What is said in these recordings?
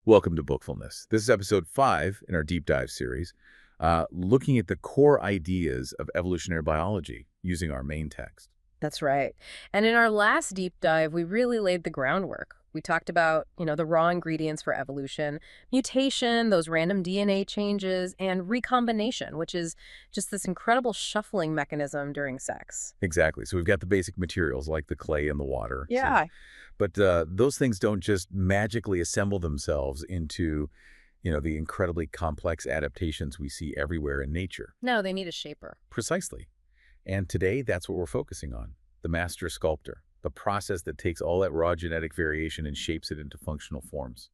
Welcome to Bookfulness. This is episode 5 in our deep dive series, looking at the core ideas of evolutionary biology using our main text. That's right. And in our last deep dive, we really laid the groundwork. We talked about, the raw ingredients for evolution, mutation, those random DNA changes, and recombination, which is just this incredible shuffling mechanism during sex. Exactly. So we've got the basic materials like the clay and the water. Yeah. But those things don't just magically assemble themselves into, the incredibly complex adaptations we see everywhere in nature. No, they need a shaper. Precisely. And today, that's what we're focusing on, the master sculptor, the process that takes all that raw genetic variation and shapes it into functional forms.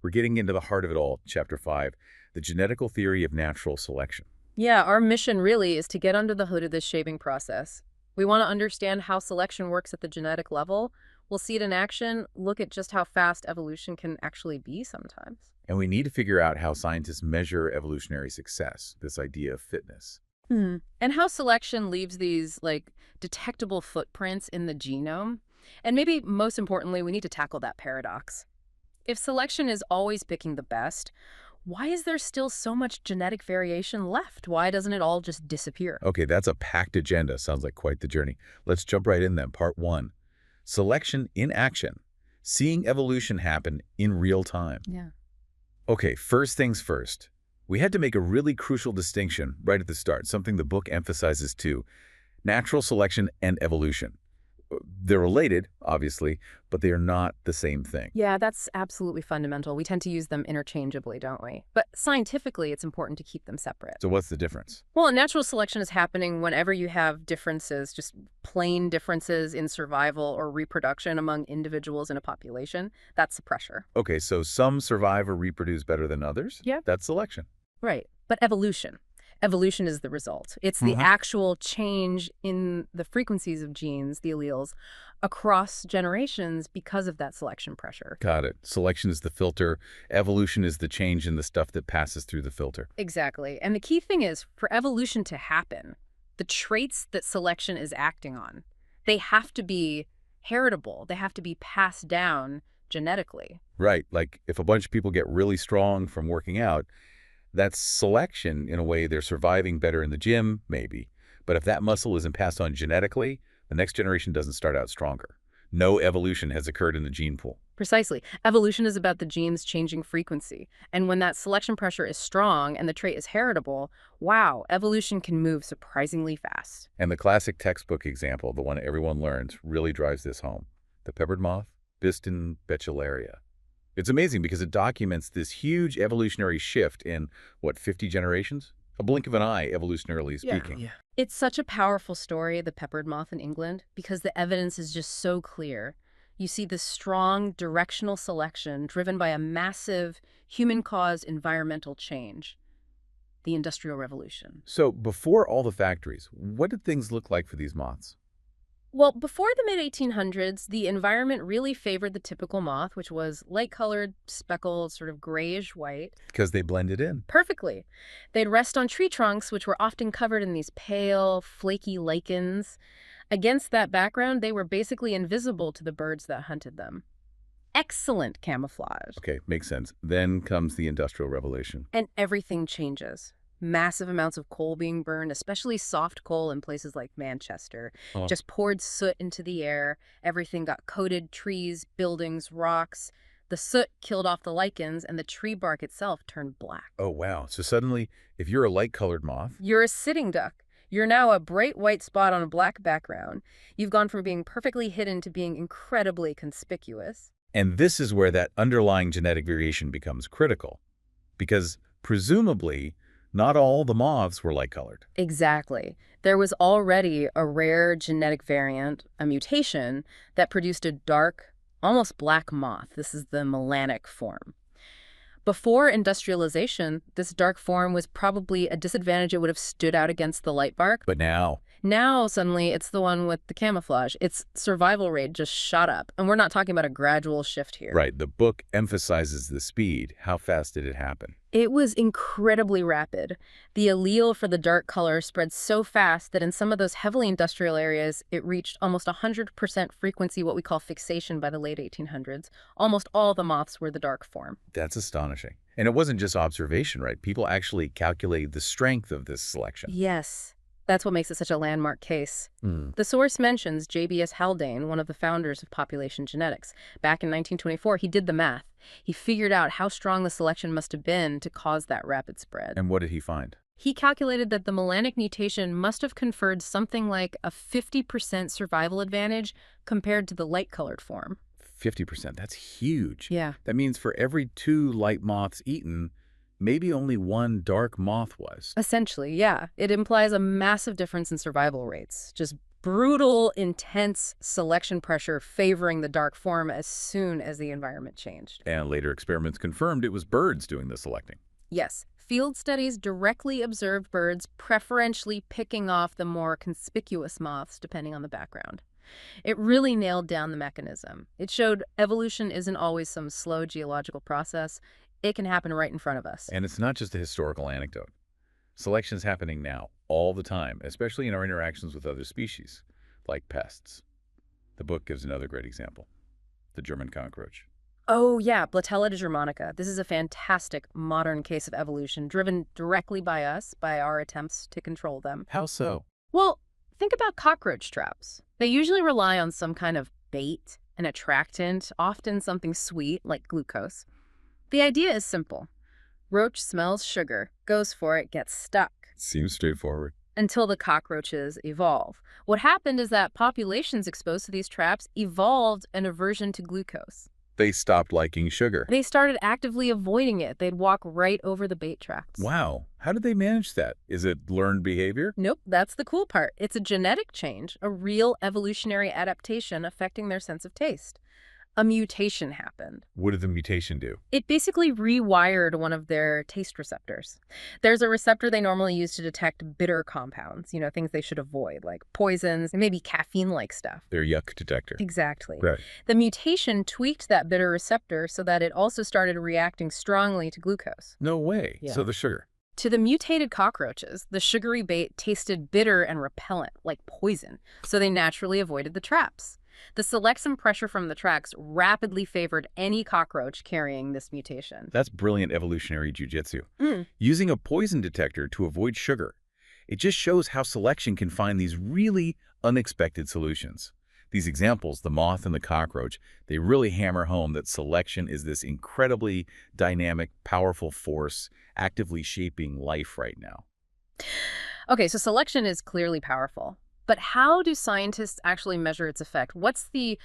We're getting into the heart of it all, Chapter 5, the genetical theory of natural selection. Yeah, our mission really is to get under the hood of this shaping process. We want to understand how selection works at the genetic level. We'll see it in action, look at just how fast evolution can actually be sometimes. And we need to figure out how scientists measure evolutionary success, this idea of fitness. And how selection leaves these, detectable footprints in the genome. And maybe most importantly, we need to tackle that paradox. If selection is always picking the best, why is there still so much genetic variation left? Why doesn't it all just disappear? Okay, that's a packed agenda. Sounds like quite the journey. Let's jump right in then. Part 1, selection in action, seeing evolution happen in real time. Yeah. Okay, first things first. We had to make a really crucial distinction right at the start, something the book emphasizes too: natural selection and evolution. They're related, obviously, but they are not the same thing. Yeah, that's absolutely fundamental. We tend to use them interchangeably, don't we? But scientifically, it's important to keep them separate. So what's the difference? Well, natural selection is happening whenever you have differences, just plain differences in survival or reproduction among individuals in a population. That's the pressure. Okay, so some survive or reproduce better than others? Yeah. That's selection. Right. But evolution. Evolution is the result. It's the actual change in the frequencies of genes, the alleles, across generations because of that selection pressure. Got it. Selection is the filter. Evolution is the change in the stuff that passes through the filter. Exactly. And the key thing is, for evolution to happen, the traits that selection is acting on, they have to be heritable. They have to be passed down genetically. Right. Like if a bunch of people get really strong from working out, that's selection in a way. They're surviving better in the gym, maybe. But if that muscle isn't passed on genetically, the next generation doesn't start out stronger. No evolution has occurred in the gene pool. Precisely. Evolution is about the genes changing frequency. And when that selection pressure is strong and the trait is heritable, wow, evolution can move surprisingly fast. And the classic textbook example, the one everyone learns, really drives this home. The peppered moth, Biston betullaria. It's amazing because it documents this huge evolutionary shift in, 50 generations? A blink of an eye, evolutionarily speaking. Yeah. It's such a powerful story, the peppered moth in England, because the evidence is just so clear. You see this strong directional selection driven by a massive human-caused environmental change, the Industrial Revolution. So before all the factories, what did things look like for these moths? Well, before the mid-1800s, the environment really favored the typical moth, which was light-colored, speckled, sort of grayish-white. Because they blended in. Perfectly. They'd rest on tree trunks, which were often covered in these pale, flaky lichens. Against that background, they were basically invisible to the birds that hunted them. Excellent camouflage. Okay, makes sense. Then comes the Industrial Revolution. And everything changes. Massive amounts of coal being burned, especially soft coal in places like Manchester. Just poured soot into the air. Everything got coated: trees, buildings, rocks. The soot killed off the lichens, and the tree bark itself turned black. Oh, wow. So suddenly, if you're a light-colored moth... You're a sitting duck. You're now a bright white spot on a black background. You've gone from being perfectly hidden to being incredibly conspicuous. And this is where that underlying genetic variation becomes critical. Because, presumably, not all the moths were light-colored. Exactly. There was already a rare genetic variant, a mutation, that produced a dark, almost black moth. This is the melanic form. Before industrialization, this dark form was probably a disadvantage. It would have stood out against the light bark. But now... Now, suddenly, it's the one with the camouflage. Its survival rate just shot up. And we're not talking about a gradual shift here. Right. The book emphasizes the speed. How fast did it happen? It was incredibly rapid. The allele for the dark color spread so fast that in some of those heavily industrial areas, it reached almost 100% frequency, what we call fixation, by the late 1800s. Almost all the moths were the dark form. That's astonishing. And it wasn't just observation, right? People actually calculated the strength of this selection. Yes. That's what makes it such a landmark case. Hmm. The source mentions J.B.S. Haldane, one of the founders of population genetics. Back in 1924, he did the math. He figured out how strong the selection must have been to cause that rapid spread. And what did he find? He calculated that the melanic mutation must have conferred something like a 50% survival advantage compared to the light-colored form. 50%. That's huge. Yeah. That means for every 2 light moths eaten, maybe only 1 dark moth was. Essentially, yeah. It implies a massive difference in survival rates. Just brutal, intense selection pressure favoring the dark form as soon as the environment changed. And later experiments confirmed it was birds doing the selecting. Yes, field studies directly observed birds preferentially picking off the more conspicuous moths depending on the background. It really nailed down the mechanism. It showed evolution isn't always some slow geological process. It can happen right in front of us. And it's not just a historical anecdote. Selection is happening now, all the time, especially in our interactions with other species, like pests. The book gives another great example, the German cockroach. Oh, yeah, Blatella germanica. This is a fantastic modern case of evolution driven directly by us, by our attempts to control them. How so? Well, think about cockroach traps. They usually rely on some kind of bait, an attractant, often something sweet like glucose. The idea is simple. Roach smells sugar, goes for it, gets stuck. Seems straightforward. Until the cockroaches evolve. What happened is that populations exposed to these traps evolved an aversion to glucose. They stopped liking sugar. They started actively avoiding it. They'd walk right over the bait tracks. Wow. How did they manage that? Is it learned behavior? Nope, that's the cool part. It's a genetic change, a real evolutionary adaptation affecting their sense of taste. A mutation happened. What did the mutation do? It basically rewired one of their taste receptors. There's a receptor they normally use to detect bitter compounds, things they should avoid, like poisons and maybe caffeine-like stuff. Their yuck detector. Exactly. Right. The mutation tweaked that bitter receptor so that it also started reacting strongly to glucose. No way. Yeah. So the sugar. To the mutated cockroaches, the sugary bait tasted bitter and repellent, like poison, so they naturally avoided the traps. The selection pressure from the tracks rapidly favored any cockroach carrying this mutation. That's brilliant evolutionary jujitsu. Using a poison detector to avoid sugar. It just shows how selection can find these really unexpected solutions. These examples, the moth and the cockroach, they really hammer home that selection is this incredibly dynamic, powerful force actively shaping life right now. Okay, so selection is clearly powerful. But how do scientists actually measure its effect? What's the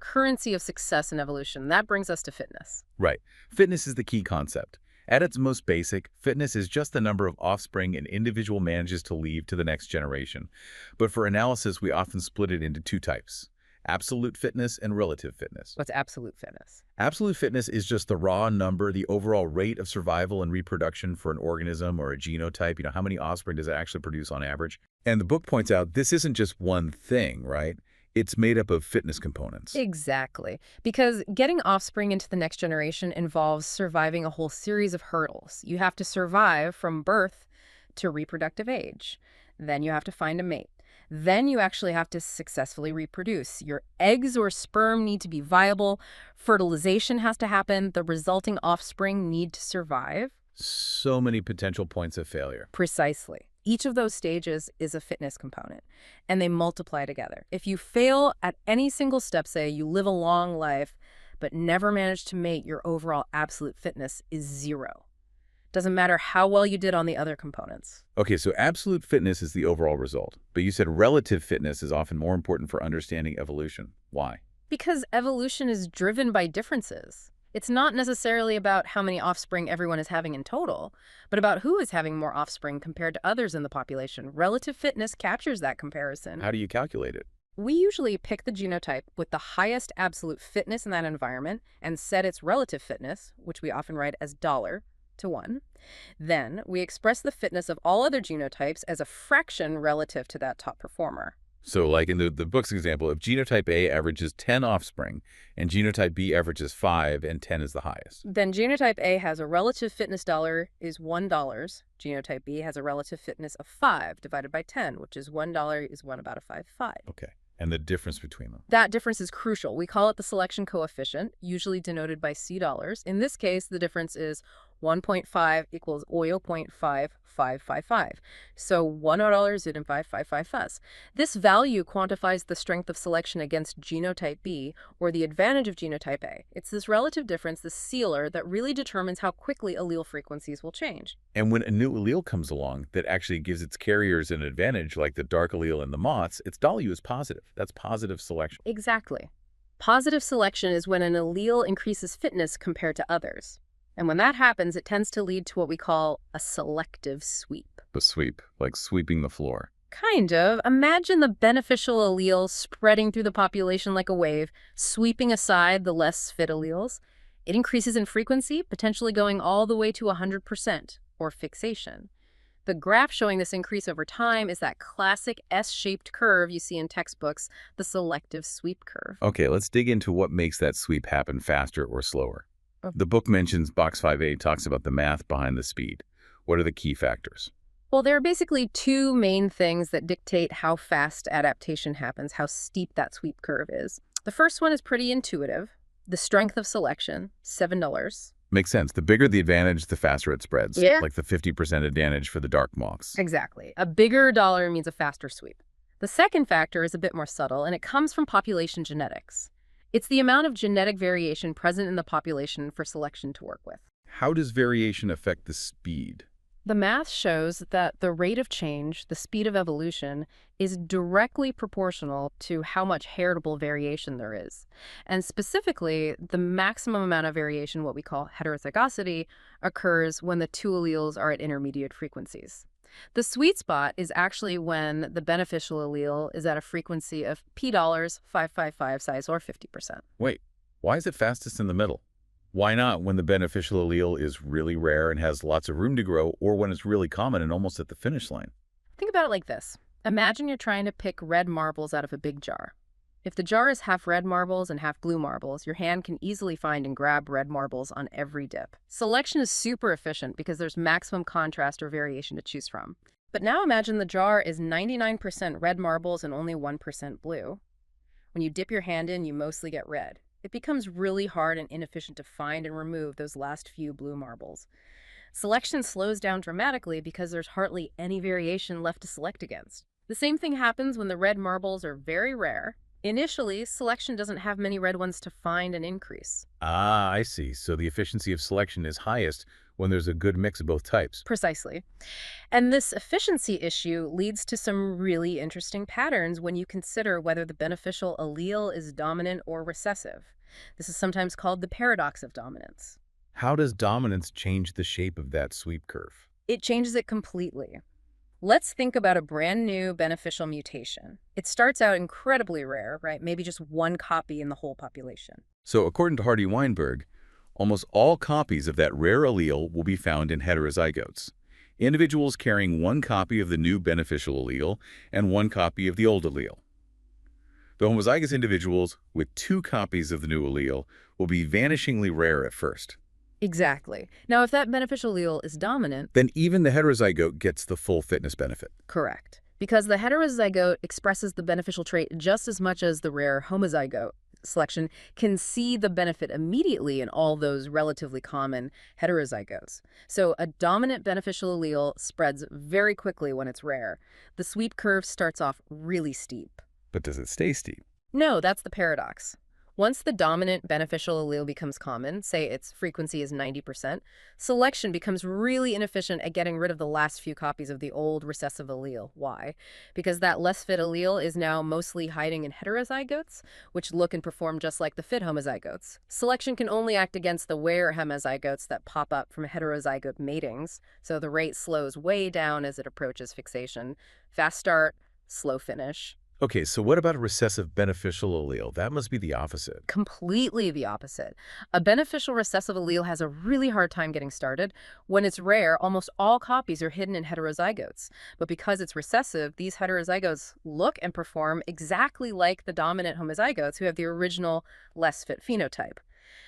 currency of success in evolution? That brings us to fitness. Right. Fitness is the key concept. At its most basic, fitness is just the number of offspring an individual manages to leave to the next generation. But for analysis, we often split it into 2 types: absolute fitness and relative fitness. What's absolute fitness? Absolute fitness is just the raw number, the overall rate of survival and reproduction for an organism or a genotype. How many offspring does it actually produce on average? And the book points out this isn't just one thing, right? It's made up of fitness components. Exactly. Because getting offspring into the next generation involves surviving a whole series of hurdles. You have to survive from birth to reproductive age. Then you have to find a mate. Then you actually have to successfully reproduce. Your eggs or sperm need to be viable. Fertilization has to happen. The resulting offspring need to survive. So many potential points of failure. Precisely. Each of those stages is a fitness component, and they multiply together. If you fail at any single step, say you live a long life, but never manage to mate, your overall absolute fitness is 0. Doesn't matter how well you did on the other components. Okay, so absolute fitness is the overall result. But you said relative fitness is often more important for understanding evolution. Why? Because evolution is driven by differences. It's not necessarily about how many offspring everyone is having in total, but about who is having more offspring compared to others in the population. Relative fitness captures that comparison. How do you calculate it? We usually pick the genotype with the highest absolute fitness in that environment and set its relative fitness, which we often write as $, to 1. Then we express the fitness of all other genotypes as a fraction relative to that top performer. So like in the book's example, if genotype A averages 10 offspring and genotype B averages 5 and 10 is the highest. Then genotype A has a relative fitness dollar is $1. Genotype B has a relative fitness of 5 divided by 10, which is $1 is 1 about a 5. Okay. And the difference between them. That difference is crucial. We call it the selection coefficient, usually denoted by C dollars. In this case, the difference is 1.5 equals 0.5555. So $1 in 555. This value quantifies the strength of selection against genotype B, or the advantage of genotype A. It's this relative difference, the sealer, that really determines how quickly allele frequencies will change. And when a new allele comes along that actually gives its carriers an advantage, like the dark allele in the moths, its value is positive. That's positive selection. Exactly. Positive selection is when an allele increases fitness compared to others. And when that happens, it tends to lead to what we call a selective sweep. The sweep, like sweeping the floor. Kind of. Imagine the beneficial alleles spreading through the population like a wave, sweeping aside the less fit alleles. It increases in frequency, potentially going all the way to 100%, or fixation. The graph showing this increase over time is that classic S-shaped curve you see in textbooks, the selective sweep curve. Okay, let's dig into what makes that sweep happen faster or slower. The book mentions Box 5A talks about the math behind the speed. What are the key factors? Well, there are basically two main things that dictate how fast adaptation happens, how steep that sweep curve is. The first one is pretty intuitive. The strength of selection, $7. Makes sense. The bigger the advantage, the faster it spreads. Yeah. Like the 50% advantage for the dark moths. Exactly. A bigger dollar means a faster sweep. The second factor is a bit more subtle, and it comes from population genetics. It's the amount of genetic variation present in the population for selection to work with. How does variation affect the speed? The math shows that the rate of change, the speed of evolution, is directly proportional to how much heritable variation there is. And specifically, the maximum amount of variation, what we call heterozygosity, occurs when the two alleles are at intermediate frequencies. The sweet spot is actually when the beneficial allele is at a frequency of p dollars 555 size, or 50%. Wait, why is it fastest in the middle? Why not when the beneficial allele is really rare and has lots of room to grow, or when it's really common and almost at the finish line? Think about it like this. Imagine you're trying to pick red marbles out of a big jar. If the jar is half red marbles and half blue marbles, your hand can easily find and grab red marbles on every dip. Selection is super efficient because there's maximum contrast or variation to choose from. But now imagine the jar is 99% red marbles and only 1% blue. When you dip your hand in, you mostly get red. It becomes really hard and inefficient to find and remove those last few blue marbles. Selection slows down dramatically because there's hardly any variation left to select against. The same thing happens when the red marbles are very rare. Initially, selection doesn't have many red ones to find and increase. Ah, I see. So the efficiency of selection is highest when there's a good mix of both types. Precisely. And this efficiency issue leads to some really interesting patterns when you consider whether the beneficial allele is dominant or recessive. This is sometimes called the paradox of dominance. How does dominance change the shape of that sweep curve? It changes it completely. Let's think about a brand new beneficial mutation. It starts out incredibly rare, right? Maybe just one copy in the whole population. So according to Hardy-Weinberg, almost all copies of that rare allele will be found in heterozygotes, individuals carrying one copy of the new beneficial allele and one copy of the old allele. The homozygous individuals with two copies of the new allele will be vanishingly rare at first. Exactly. Now, if that beneficial allele is dominant, Then even the heterozygote gets the full fitness benefit. correct. Because the heterozygote expresses the beneficial trait just as much as the rare homozygote selection can see the benefit immediately in all those relatively common heterozygotes. So a dominant beneficial allele spreads very quickly when it's rare. The sweep curve starts off really steep. But does it stay steep? No, that's the paradox. Once the dominant beneficial allele becomes common, say its frequency is 90%, selection becomes really inefficient at getting rid of the last few copies of the old recessive allele. Why? Because that less fit allele is now mostly hiding in heterozygotes, which look and perform just like the fit homozygotes. Selection can only act against the rare homozygotes that pop up from heterozygote matings, so the rate slows way down as it approaches fixation. Fast start, slow finish. Okay, so what about a recessive beneficial allele? That must be the opposite. Completely the opposite. A beneficial recessive allele has a really hard time getting started. When it's rare, almost all copies are hidden in heterozygotes. But because it's recessive, these heterozygotes look and perform exactly like the dominant homozygotes who have the original, less fit phenotype.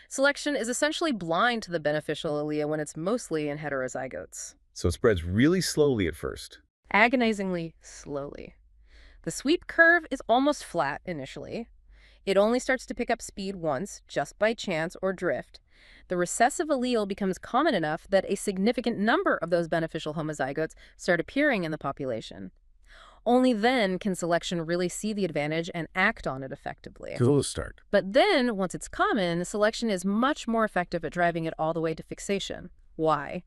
Selection is essentially blind to the beneficial allele when it's mostly in heterozygotes. So it spreads really slowly at first. Agonizingly slowly. The sweep curve is almost flat initially. It only starts to pick up speed once, just by chance or drift. The recessive allele becomes common enough that a significant number of those beneficial homozygotes start appearing in the population. Only then can selection really see the advantage and act on it effectively. Cool start. But then, once it's common, selection is much more effective at driving it all the way to fixation. Why?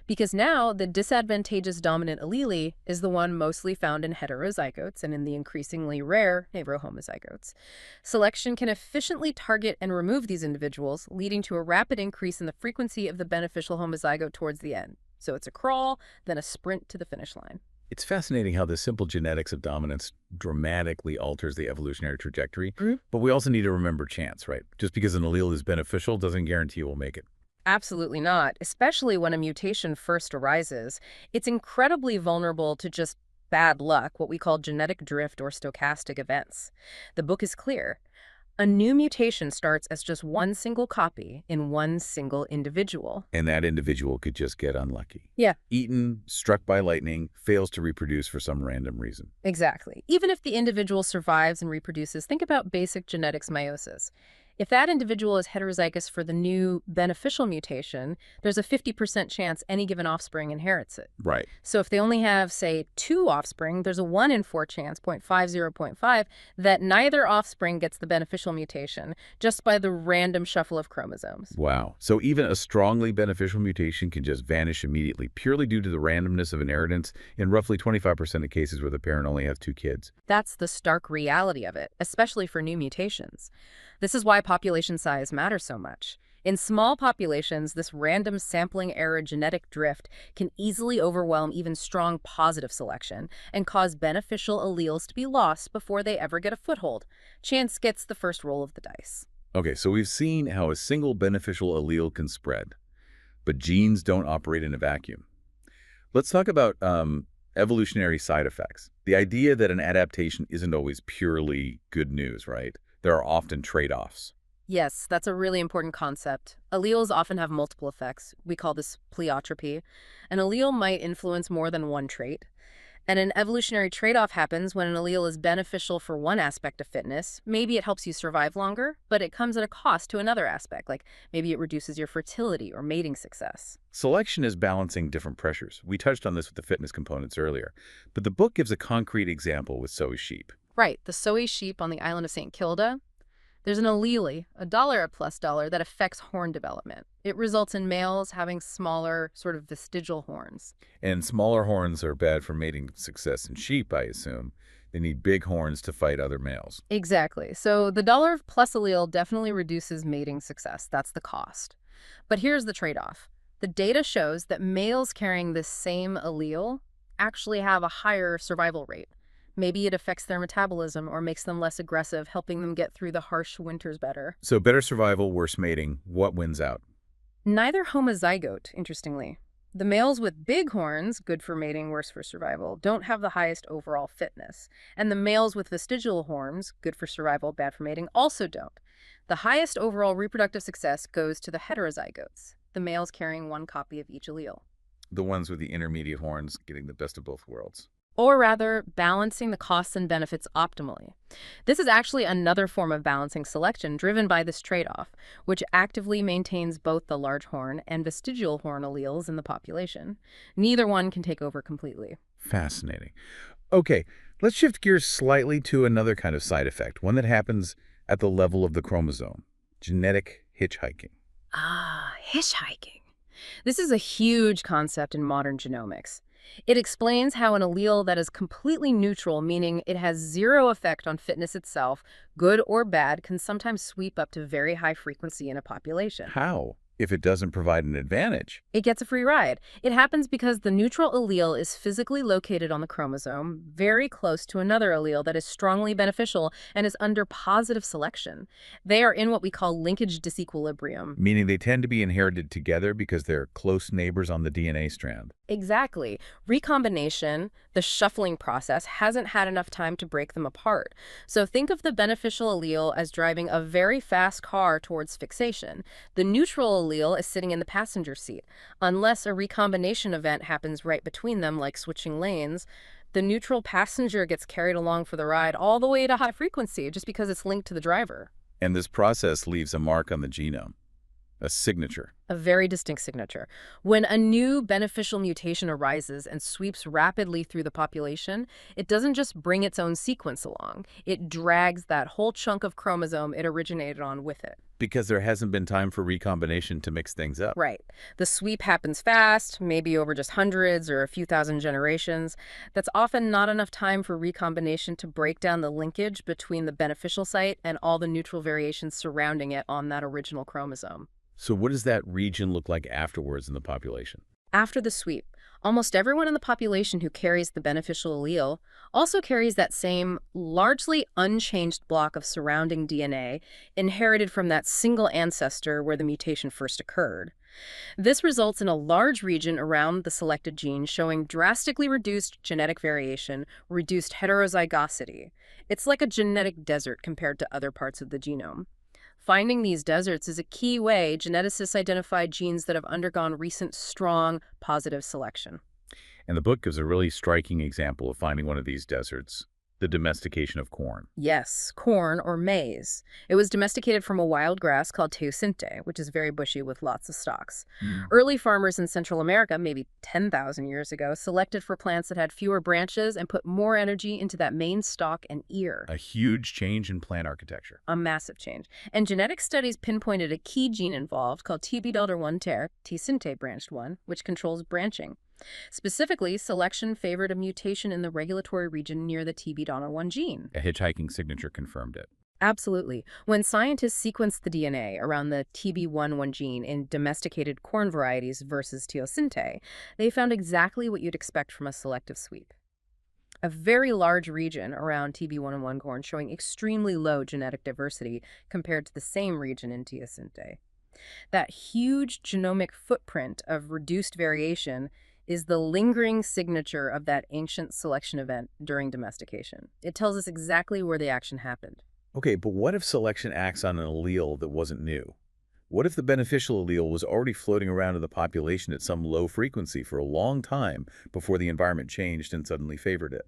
Because now the disadvantageous dominant allele is the one mostly found in heterozygotes and in the increasingly rare heterohomozygotes. Selection can efficiently target and remove these individuals, leading to a rapid increase in the frequency of the beneficial homozygote towards the end. So it's a crawl, then a sprint to the finish line. It's fascinating how the simple genetics of dominance dramatically alters the evolutionary trajectory. But we also need to remember chance, right? Just because an allele is beneficial doesn't guarantee we'll make it. Absolutely not, especially when a mutation first arises. It's incredibly vulnerable to just bad luck, what we call genetic drift or stochastic events. The book is clear. A new mutation starts as just one single copy in one single individual. And that individual could just get unlucky. Yeah, Eaten, struck by lightning, fails to reproduce for some random reason. exactly. Even if the individual survives and reproduces, think about basic genetics meiosis. If that individual is heterozygous for the new beneficial mutation, there's a 50% chance any given offspring inherits it. Right. So if they only have, say, 2 offspring, there's a 1 in 4 chance, 0.50, that neither offspring gets the beneficial mutation just by the random shuffle of chromosomes. Wow. So even a strongly beneficial mutation can just vanish immediately, purely due to the randomness of inheritance in roughly 25% of cases where the parent only has 2 kids. That's the stark reality of it, especially for new mutations. This is why population size matters so much. In small populations, this random sampling error genetic drift can easily overwhelm even strong positive selection and cause beneficial alleles to be lost before they ever get a foothold. Chance gets the first roll of the dice. Okay, so we've seen how a single beneficial allele can spread, but genes don't operate in a vacuum. Let's talk about evolutionary side effects. The idea that an adaptation isn't always purely good news, right? There are often trade-offs. Yes, that's a really important concept. Alleles often have multiple effects. We call this pleiotropy. An allele might influence more than one trait. And an evolutionary trade-off happens when an allele is beneficial for one aspect of fitness. Maybe it helps you survive longer, but it comes at a cost to another aspect, like maybe it reduces your fertility or mating success. Selection is balancing different pressures. We touched on this with the fitness components earlier, but the book gives a concrete example with soy sheep. Right, the soy sheep on the island of St. Kilda. There's an allele, a $1+, that affects horn development. It results in males having smaller, sort of vestigial horns. And smaller horns are bad for mating success in sheep, I assume. They need big horns to fight other males. Exactly. So the $+ allele definitely reduces mating success. That's the cost. But here's the trade-off. The data shows that males carrying this same allele actually have a higher survival rate. Maybe it affects their metabolism or makes them less aggressive, helping them get through the harsh winters better. So better survival, worse mating. What wins out? Neither homozygote, interestingly. The males with big horns, good for mating, worse for survival, don't have the highest overall fitness. And the males with vestigial horns, good for survival, bad for mating, also don't. The highest overall reproductive success goes to the heterozygotes, the males carrying one copy of each allele. The ones with the intermediate horns getting the best of both worlds. Or rather, balancing the costs and benefits optimally. This is actually another form of balancing selection driven by this trade-off, which actively maintains both the large horn and vestigial horn alleles in the population. Neither one can take over completely. Fascinating. Okay, let's shift gears slightly to another kind of side effect, one that happens at the level of the chromosome. Genetic hitchhiking. Ah, hitchhiking. This is a huge concept in modern genomics. It explains how an allele that is completely neutral, meaning it has zero effect on fitness itself, good or bad, can sometimes sweep up to very high frequency in a population. How? If it doesn't provide an advantage, It gets a free ride. It happens because the neutral allele is physically located on the chromosome, very close to another allele that is strongly beneficial and is under positive selection. They are in what we call linkage disequilibrium. meaning they tend to be inherited together because they're close neighbors on the DNA strand. Exactly. Recombination, the shuffling process, hasn't had enough time to break them apart. So think of the beneficial allele as driving a very fast car towards fixation. The neutral allele is sitting in the passenger seat. Unless a recombination event happens right between them, like switching lanes, the neutral passenger gets carried along for the ride all the way to high frequency just because it's linked to the driver. And this process leaves a mark on the genome, a signature. A very distinct signature. When a new beneficial mutation arises and sweeps rapidly through the population, it doesn't just bring its own sequence along. It drags that whole chunk of chromosome it originated on with it. Because there hasn't been time for recombination to mix things up. Right. The sweep happens fast, maybe over just hundreds or a few thousand generations. That's often not enough time for recombination to break down the linkage between the beneficial site and all the neutral variations surrounding it on that original chromosome. So what does that region look like afterwards in the population? After the sweep, almost everyone in the population who carries the beneficial allele also carries that same largely unchanged block of surrounding DNA inherited from that single ancestor where the mutation first occurred. This results in a large region around the selected gene showing drastically reduced genetic variation, reduced heterozygosity. It's like a genetic desert compared to other parts of the genome. Finding these deserts is a key way geneticists identify genes that have undergone recent, strong, positive selection. And the book gives a really striking example of finding one of these deserts, the domestication of corn. Yes, corn or maize. It was domesticated from a wild grass called teosinte, which is very bushy with lots of stalks. Early farmers in Central America, maybe 10,000 years ago, selected for plants that had fewer branches and put more energy into that main stalk and ear. A huge change in plant architecture. A massive change. And genetic studies pinpointed a key gene involved called TB-delta1 ter, T-syntate branched 1, which controls branching. Specifically, selection favored a mutation in the regulatory region near the TB-delta1 gene. A hitchhiking signature confirmed it. Absolutely. When scientists sequenced the DNA around the TB11 gene in domesticated corn varieties versus teosinte, they found exactly what you'd expect from a selective sweep. A very large region around TB11 corn showing extremely low genetic diversity compared to the same region in teosinte. That huge genomic footprint of reduced variation is the lingering signature of that ancient selection event during domestication. It tells us exactly where the action happened. Okay, but what if selection acts on an allele that wasn't new? What if the beneficial allele was already floating around in the population at some low frequency for a long time before the environment changed and suddenly favored it?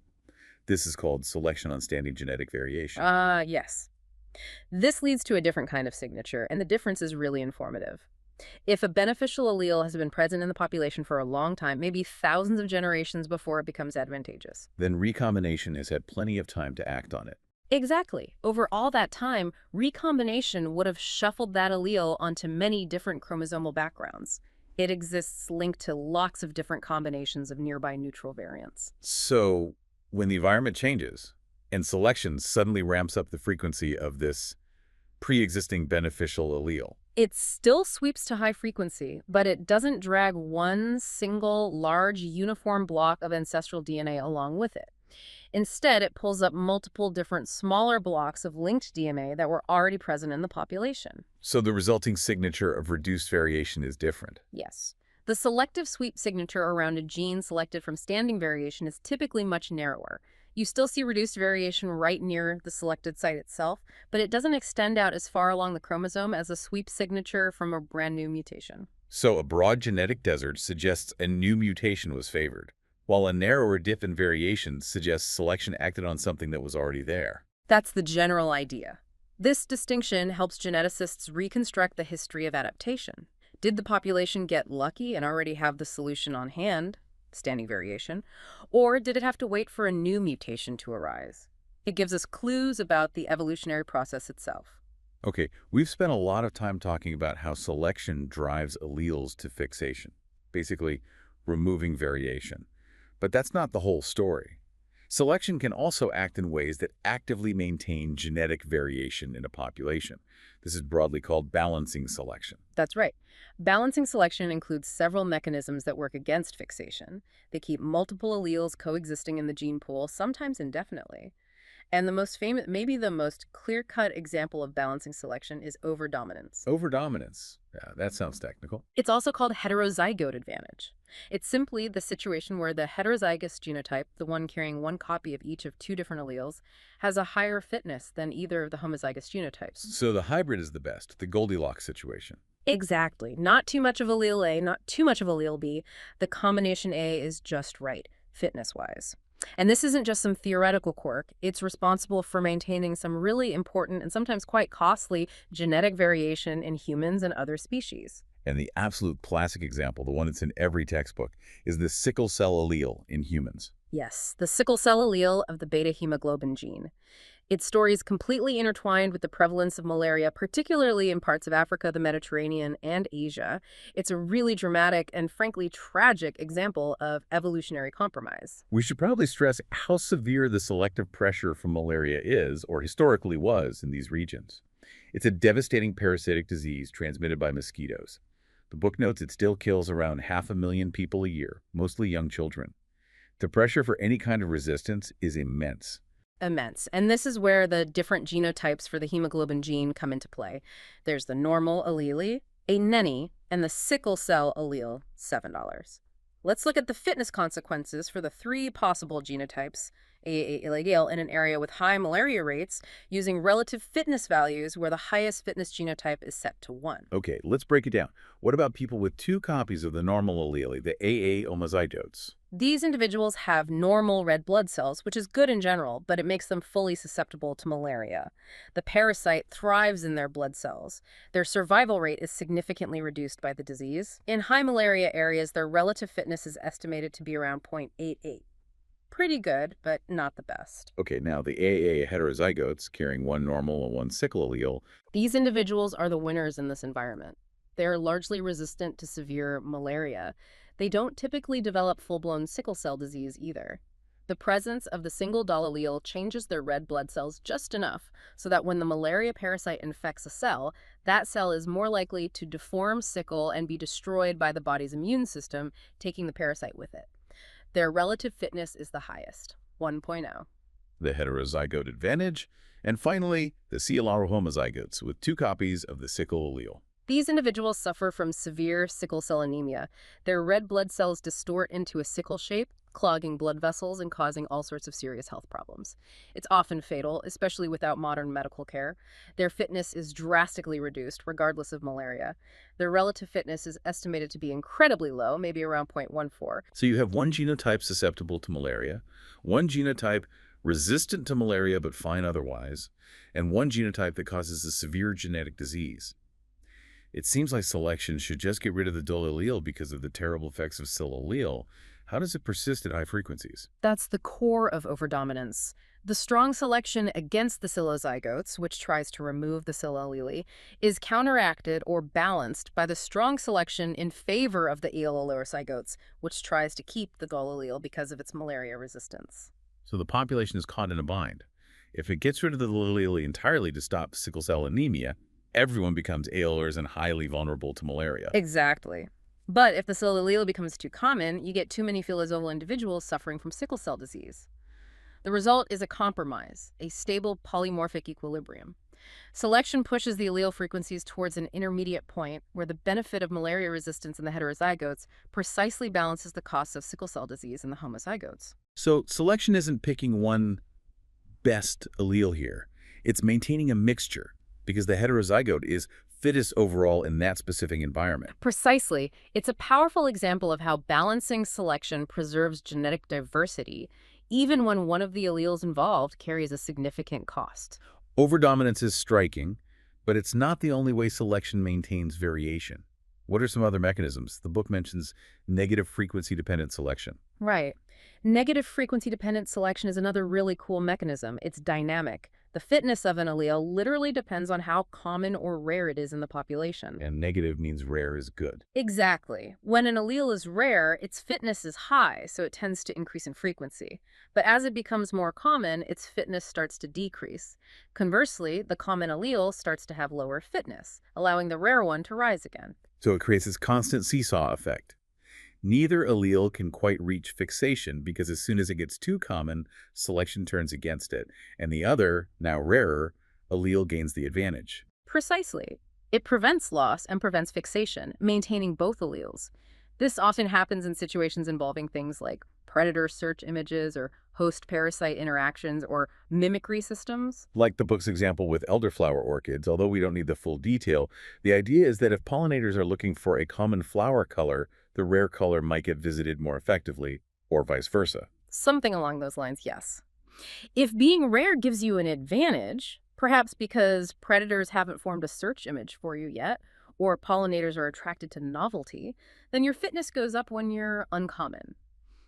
This is called selection on standing genetic variation. Yes. This leads to a different kind of signature, and the difference is really informative. If a beneficial allele has been present in the population for a long time, maybe thousands of generations before it becomes advantageous. Then recombination has had plenty of time to act on it. Exactly. Over all that time, recombination would have shuffled that allele onto many different chromosomal backgrounds. It exists linked to lots of different combinations of nearby neutral variants. So when the environment changes and selection suddenly ramps up the frequency of this pre-existing beneficial allele, It still sweeps to high frequency, but it doesn't drag one single large uniform block of ancestral DNA along with it. Instead, it pulls up multiple different smaller blocks of linked DNA that were already present in the population. so the resulting signature of reduced variation is different. Yes. The selective sweep signature around a gene selected from standing variation is typically much narrower. You still see reduced variation right near the selected site itself, but it doesn't extend out as far along the chromosome as a sweep signature from a brand new mutation. So a broad genetic desert suggests a new mutation was favored, while a narrower dip in variation suggests selection acted on something that was already there. That's the general idea. This distinction helps geneticists reconstruct the history of adaptation. Did the population get lucky and already have the solution on hand, standing variation, or did it have to wait for a new mutation to arise? It gives us clues about the evolutionary process itself. Okay, we've spent a lot of time talking about how selection drives alleles to fixation, basically removing variation. But that's not the whole story. Selection can also act in ways that actively maintain genetic variation in a population. This is broadly called balancing selection. That's right. Balancing selection includes several mechanisms that work against fixation. They keep multiple alleles coexisting in the gene pool, sometimes indefinitely. And the most famous, maybe the most clear-cut example of balancing selection is overdominance. Overdominance. Yeah, that sounds technical. It's also called heterozygote advantage. It's simply the situation where the heterozygous genotype, the one carrying one copy of each of two different alleles, has a higher fitness than either of the homozygous genotypes. So the hybrid is the best, the Goldilocks situation. Exactly. Not too much of allele A, not too much of allele B. The combination A is just right, fitness-wise. And this isn't just some theoretical quirk. It's responsible for maintaining some really important and sometimes quite costly genetic variation in humans and other species. And the absolute classic example, the one that's in every textbook, is the sickle cell allele in humans. Yes, the sickle cell allele of the beta hemoglobin gene. Its story is completely intertwined with the prevalence of malaria, particularly in parts of Africa, the Mediterranean, and Asia. It's a really dramatic and frankly tragic example of evolutionary compromise. We should probably stress how severe the selective pressure from malaria is, or historically was, in these regions. It's a devastating parasitic disease transmitted by mosquitoes. The book notes it still kills around 500,000 people a year, mostly young children. The pressure for any kind of resistance is immense. Immense. And this is where the different genotypes for the hemoglobin gene come into play. There's the normal allele, a nenny, and the sickle cell allele, $7. Let's look at the fitness consequences for the three possible genotypes, A illegal, in an area with high malaria rates, using relative fitness values where the highest fitness genotype is set to 1. Okay, let's break it down. What about people with two copies of the normal allele, the AA homozygotes? These individuals have normal red blood cells, which is good in general, but it makes them fully susceptible to malaria. The parasite thrives in their blood cells. Their survival rate is significantly reduced by the disease. In high malaria areas, their relative fitness is estimated to be around 0.88. Pretty good, but not the best. Okay, now the AA heterozygotes, carrying one normal and one sickle allele, These individuals are the winners in this environment. They are largely resistant to severe malaria. They don't typically develop full-blown sickle cell disease either. The presence of the single doll allele changes their red blood cells just enough so that when the malaria parasite infects a cell, that cell is more likely to deform, sickle, and be destroyed by the body's immune system, taking the parasite with it. Their relative fitness is the highest, 1.0. the heterozygote advantage, and finally, the CLR homozygotes with two copies of the sickle allele. These individuals suffer from severe sickle cell anemia. Their red blood cells distort into a sickle shape, clogging blood vessels and causing all sorts of serious health problems. It's often fatal, especially without modern medical care. Their fitness is drastically reduced, regardless of malaria. Their relative fitness is estimated to be incredibly low, maybe around 0.14. So you have one genotype susceptible to malaria, one genotype resistant to malaria but fine otherwise, and one genotype that causes a severe genetic disease. It seems like selection should just get rid of the dual allele because of the terrible effects of sil allele. How does it persist at high frequencies? That's the core of overdominance. The strong selection against the psilozygotes, which tries to remove the sil allele, is counteracted or balanced by the strong selection in favor of the zygotes, which tries to keep the dual allele because of its malaria resistance. So the population is caught in a bind. If it gets rid of the allele entirely to stop sickle cell anemia, everyone becomes ALers and highly vulnerable to malaria. Exactly. But if the sil allele becomes too common, you get too many phylozoal individuals suffering from sickle cell disease. The result is a compromise, a stable polymorphic equilibrium. Selection pushes the allele frequencies towards an intermediate point where the benefit of malaria resistance in the heterozygotes precisely balances the costs of sickle cell disease in the homozygotes. So selection isn't picking one best allele here. It's maintaining a mixture because the heterozygote is fittest overall in that specific environment. Precisely. It's a powerful example of how balancing selection preserves genetic diversity, even when one of the alleles involved carries a significant cost. Overdominance is striking, but it's not the only way selection maintains variation. What are some other mechanisms? The book mentions negative frequency-dependent selection. Right. Negative frequency-dependent selection is another really cool mechanism. It's dynamic. The fitness of an allele literally depends on how common or rare it is in the population. And negative means rare is good. Exactly. When an allele is rare, its fitness is high, so it tends to increase in frequency. But as it becomes more common, its fitness starts to decrease. Conversely, the common allele starts to have lower fitness, allowing the rare one to rise again. So it creates this constant seesaw effect. Neither allele can quite reach fixation because as soon as it gets too common, selection turns against it, and the other, now rarer, allele gains the advantage. Precisely. It prevents loss and prevents fixation, maintaining both alleles. This often happens in situations involving things like predator search images or host-parasite interactions or mimicry systems. Like the book's example with elderflower orchids, although we don't need the full detail, the idea is that if pollinators are looking for a common flower color, the rare color might get visited more effectively, or vice versa. Something along those lines, yes. If being rare gives you an advantage, perhaps because predators haven't formed a search image for you yet, or pollinators are attracted to novelty, then your fitness goes up when you're uncommon.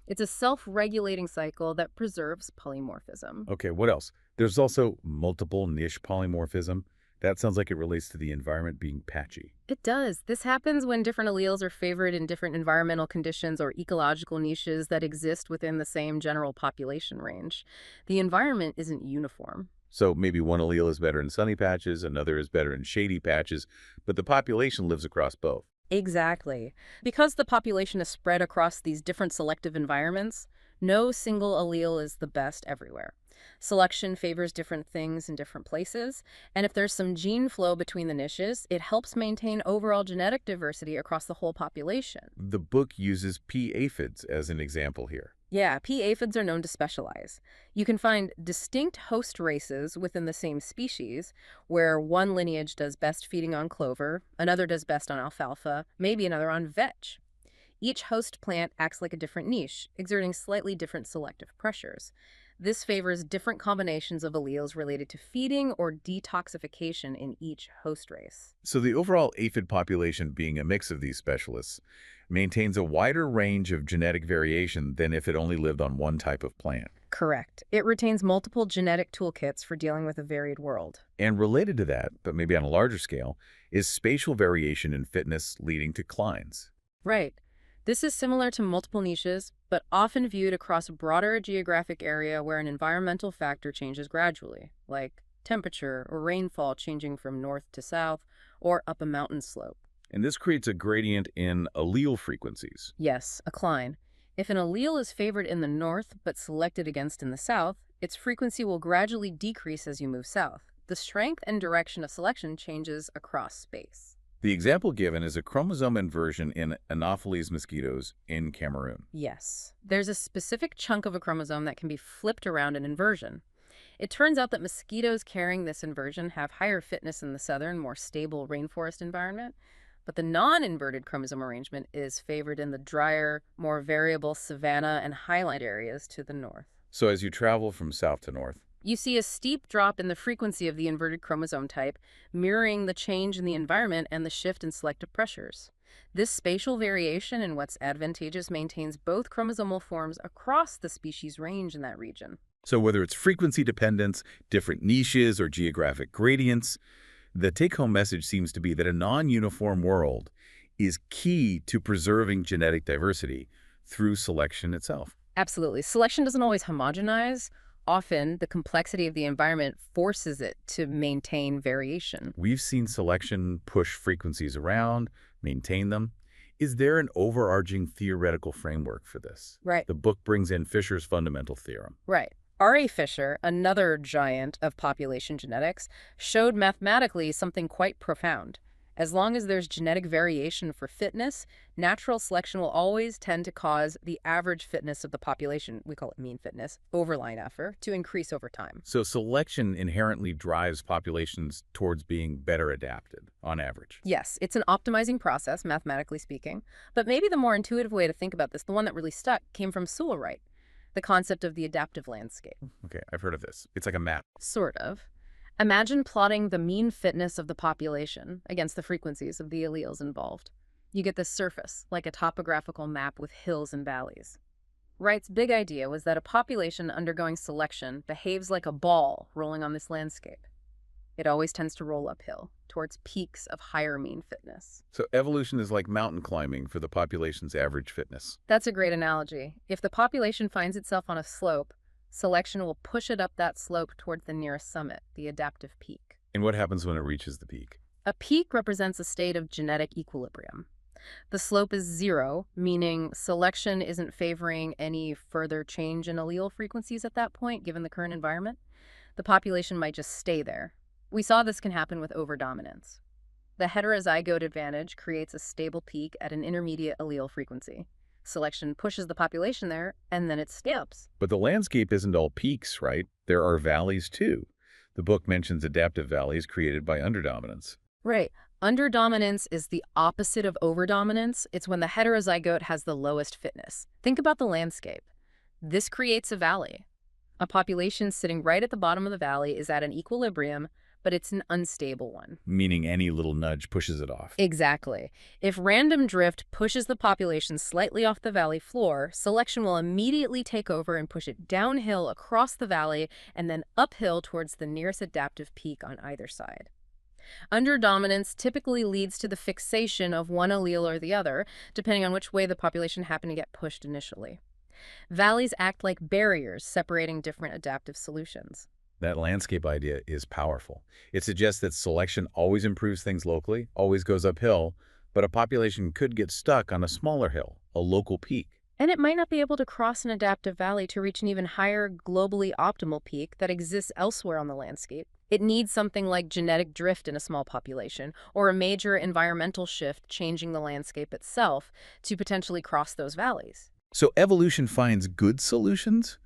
It's a self-regulating cycle that preserves polymorphism. Okay, what else? There's also multiple niche polymorphism. That sounds like it relates to the environment being patchy. It does. This happens when different alleles are favored in different environmental conditions or ecological niches that exist within the same general population range. The environment isn't uniform. So maybe one allele is better in sunny patches, another is better in shady patches, but the population lives across both. Exactly. Because the population is spread across these different selective environments, no single allele is the best everywhere. Selection favors different things in different places, and if there's some gene flow between the niches, it helps maintain overall genetic diversity across the whole population. The book uses P. aphids as an example here. Yeah, P. aphids are known to specialize. You can find distinct host races within the same species, where one lineage does best feeding on clover, another does best on alfalfa, maybe another on vetch. Each host plant acts like a different niche, exerting slightly different selective pressures. This favors different combinations of alleles related to feeding or detoxification in each host race. So the overall aphid population, being a mix of these specialists, maintains a wider range of genetic variation than if it only lived on one type of plant. Correct. It retains multiple genetic toolkits for dealing with a varied world. And related to that, but maybe on a larger scale, is spatial variation in fitness leading to declines. Right. This is similar to multiple niches, but often viewed across a broader geographic area where an environmental factor changes gradually, like temperature or rainfall changing from north to south or up a mountain slope. And this creates a gradient in allele frequencies. Yes, a cline. If an allele is favored in the north but selected against in the south, its frequency will gradually decrease as you move south. The strength and direction of selection changes across space. The example given is a chromosome inversion in Anopheles mosquitoes in Cameroon. Yes, there's a specific chunk of a chromosome that can be flipped around in inversion. It turns out that mosquitoes carrying this inversion have higher fitness in the southern, more stable rainforest environment, but the non-inverted chromosome arrangement is favored in the drier, more variable savanna and highland areas to the north. So as you travel from south to north, You see a steep drop in the frequency of the inverted chromosome type, mirroring the change in the environment and the shift in selective pressures. This spatial variation in what's advantageous maintains both chromosomal forms across the species range in that region. so whether it's frequency dependence, different niches, or geographic gradients, the take-home message seems to be that a non-uniform world is key to preserving genetic diversity through selection itself. Absolutely. Selection doesn't always homogenize. Often, the complexity of the environment forces it to maintain variation. We've seen selection push frequencies around, maintain them. Is there an overarching theoretical framework for this? Right. The book brings in Fisher's fundamental theorem. Right. R.A. Fisher, another giant of population genetics, showed mathematically something quite profound. As long as there's genetic variation for fitness, natural selection will always tend to cause the average fitness of the population, we call it mean fitness, over line effort, to increase over time. So selection inherently drives populations towards being better adapted, on average. Yes, it's an optimizing process, mathematically speaking, but maybe the more intuitive way to think about this, the one that really stuck, came from Sewell Wright, the concept of the adaptive landscape. Okay, I've heard of this. It's like a map. Sort of. Imagine plotting the mean fitness of the population against the frequencies of the alleles involved. You get this surface, like a topographical map with hills and valleys. Wright's big idea was that a population undergoing selection behaves like a ball rolling on this landscape. It always tends to roll uphill, towards peaks of higher mean fitness. So evolution is like mountain climbing for the population's average fitness. That's a great analogy. If the population finds itself on a slope, selection will push it up that slope towards the nearest summit, the adaptive peak. And what happens when it reaches the peak? A peak represents a state of genetic equilibrium. The slope is zero, meaning selection isn't favoring any further change in allele frequencies at that point, given the current environment. The population might just stay there. We saw this can happen with overdominance. The heterozygote advantage creates a stable peak at an intermediate allele frequency. Selection pushes the population there, and then it stops. But the landscape isn't all peaks, right? There are valleys too. The book mentions adaptive valleys created by underdominance. Right. Underdominance is the opposite of overdominance. It's when the heterozygote has the lowest fitness. Think about the landscape. This creates a valley. A population sitting right at the bottom of the valley is at an equilibrium, but it's an unstable one. Meaning any little nudge pushes it off. Exactly. If random drift pushes the population slightly off the valley floor, selection will immediately take over and push it downhill across the valley and then uphill towards the nearest adaptive peak on either side. Underdominance typically leads to the fixation of one allele or the other, depending on which way the population happened to get pushed initially. Valleys act like barriers separating different adaptive solutions. That landscape idea is powerful. It suggests that selection always improves things locally, always goes uphill, but a population could get stuck on a smaller hill, a local peak. And it might not be able to cross an adaptive valley to reach an even higher, globally optimal peak that exists elsewhere on the landscape. It needs something like genetic drift in a small population, or a major environmental shift changing the landscape itself to potentially cross those valleys. So evolution finds good solutions,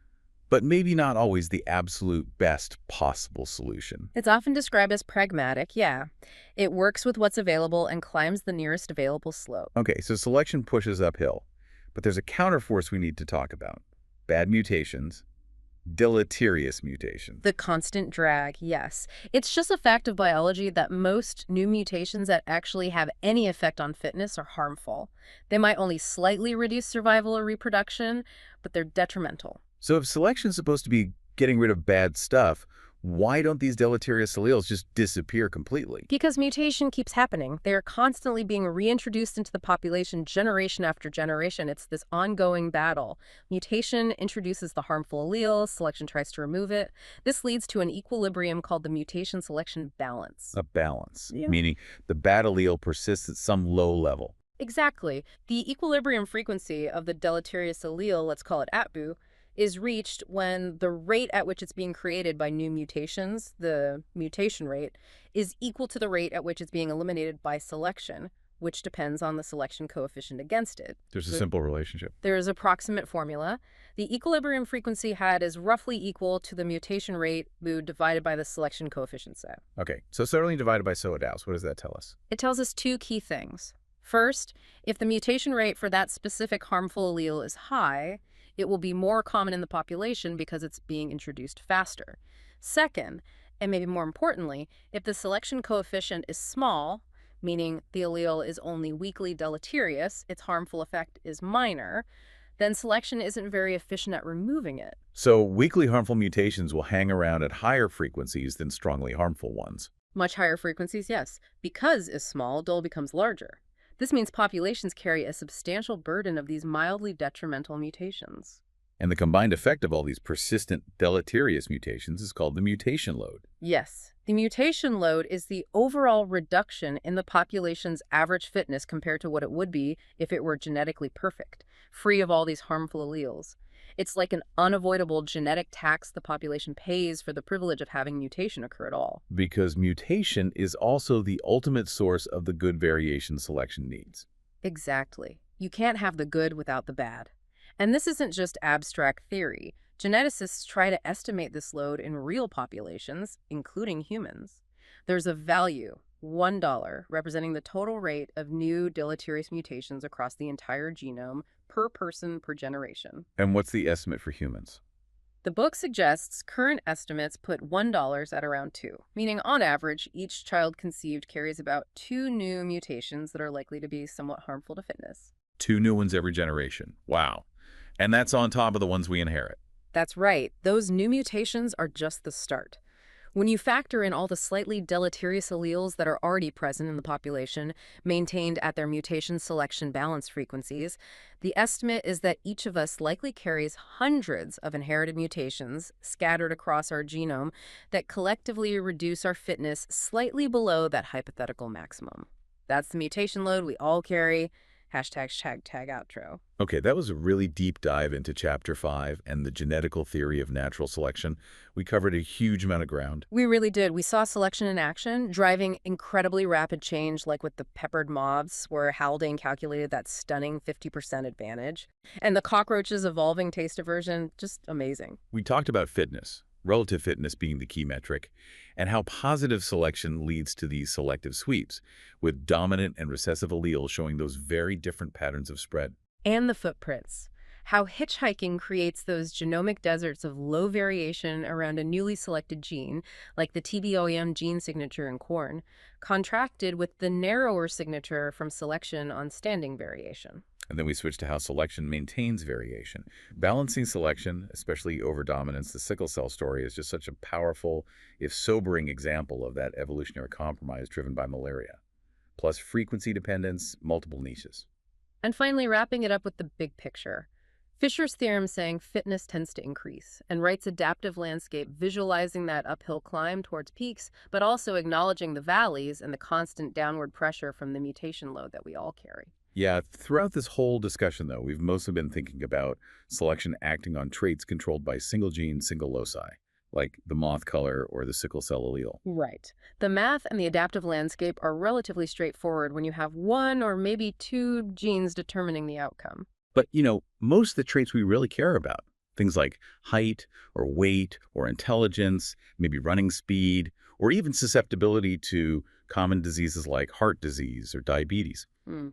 but maybe not always the absolute best possible solution. It's often described as pragmatic, yeah. It works with what's available and climbs the nearest available slope. Okay, so selection pushes uphill, but there's a counterforce we need to talk about. Bad mutations, deleterious mutations. The constant drag, yes. It's just a fact of biology that most new mutations that actually have any effect on fitness are harmful. They might only slightly reduce survival or reproduction, but they're detrimental. So if selection is supposed to be getting rid of bad stuff, why don't these deleterious alleles just disappear completely? Because mutation keeps happening. They are constantly being reintroduced into the population generation after generation. It's this ongoing battle. Mutation introduces the harmful allele, selection tries to remove it. This leads to an equilibrium called the mutation-selection balance. A balance, meaning the bad allele persists at some low level. Exactly. The equilibrium frequency of the deleterious allele, let's call it ATBU, is reached when the rate at which it's being created by new mutations, the mutation rate, is equal to the rate at which it's being eliminated by selection, which depends on the selection coefficient against it. There's a simple relationship. There is an approximate formula. The equilibrium frequency had is roughly equal to the mutation rate divided by the selection coefficient set. Okay, so Serling divided by SOADAUS, what does that tell us? It tells us two key things. First, if the mutation rate for that specific harmful allele is high, it will be more common in the population because it's being introduced faster. Second, and maybe more importantly, if the selection coefficient is small, meaning the allele is only weakly deleterious, its harmful effect is minor, then selection isn't very efficient at removing it. So weakly harmful mutations will hang around at higher frequencies than strongly harmful ones. Much higher frequencies, yes. Because is small, dole becomes larger. This means populations carry a substantial burden of these mildly detrimental mutations. And the combined effect of all these persistent deleterious mutations is called the mutation load. Yes. The mutation load is the overall reduction in the population's average fitness compared to what it would be if it were genetically perfect, free of all these harmful alleles. It's like an unavoidable genetic tax the population pays for the privilege of having mutation occur at all. Because mutation is also the ultimate source of the good variation selection needs. Exactly. You can't have the good without the bad. And this isn't just abstract theory. Geneticists try to estimate this load in real populations, including humans. There's a value, $1, representing the total rate of new deleterious mutations across the entire genome per person per generation. And what's the estimate for humans? The book suggests current estimates put $1 at around 2, meaning on average, each child conceived carries about 2 new mutations that are likely to be somewhat harmful to fitness. 2 new ones every generation. Wow. And that's on top of the ones we inherit. That's right. Those new mutations are just the start. When you factor in all the slightly deleterious alleles that are already present in the population, maintained at their mutation selection balance frequencies, the estimate is that each of us likely carries hundreds of inherited mutations scattered across our genome that collectively reduce our fitness slightly below that hypothetical maximum. That's the mutation load we all carry. Hashtag outro. Okay, that was a really deep dive into Chapter 5 and the genetical theory of natural selection. We covered a huge amount of ground. We really did. We saw selection in action, driving incredibly rapid change, like with the peppered moths, where Haldane calculated that stunning 50% advantage. And the cockroaches' evolving taste aversion, just amazing. We talked about fitness, relative fitness being the key metric, and how positive selection leads to these selective sweeps, with dominant and recessive alleles showing those very different patterns of spread. And the footprints. How hitchhiking creates those genomic deserts of low variation around a newly selected gene, like the TBOM gene signature in corn, contrasted with the narrower signature from selection on standing variation. And then we switch to how selection maintains variation. Balancing selection, especially over dominance, the sickle cell story, is just such a powerful, if sobering example of that evolutionary compromise driven by malaria. Plus frequency dependence, multiple niches. And finally, wrapping it up with the big picture. Fisher's theorem saying fitness tends to increase, and Wright's adaptive landscape visualizing that uphill climb towards peaks, but also acknowledging the valleys and the constant downward pressure from the mutation load that we all carry. Yeah, throughout this whole discussion, though, we've mostly been thinking about selection acting on traits controlled by single gene, single loci, like the moth color or the sickle cell allele. Right. The math and the adaptive landscape are relatively straightforward when you have one or maybe two genes determining the outcome. But, most of the traits we really care about, things like height or weight or intelligence, maybe running speed, or even susceptibility to common diseases like heart disease or diabetes, Hmm.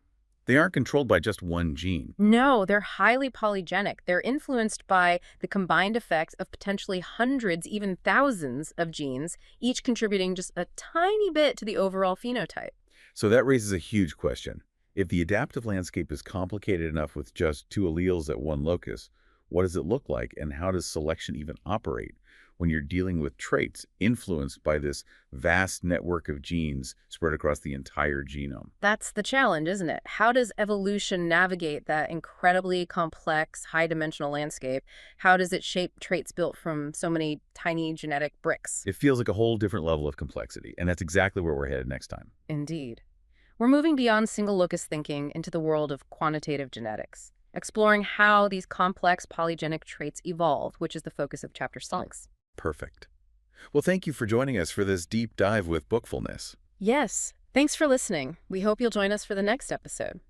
they aren't controlled by just one gene. No, they're highly polygenic. They're influenced by the combined effects of potentially hundreds, even thousands of genes, each contributing just a tiny bit to the overall phenotype. So that raises a huge question. If the adaptive landscape is complicated enough with just two alleles at one locus, what does it look like, and how does selection even operate when you're dealing with traits influenced by this vast network of genes spread across the entire genome? That's the challenge, isn't it? How does evolution navigate that incredibly complex, high-dimensional landscape? How does it shape traits built from so many tiny genetic bricks? It feels like a whole different level of complexity, and that's exactly where we're headed next time. Indeed. We're moving beyond single locus thinking into the world of quantitative genetics, exploring how these complex polygenic traits evolve, which is the focus of Chapter 6. Perfect. Well, thank you for joining us for this deep dive with Bookfulness. Yes, thanks for listening. We hope you'll join us for the next episode.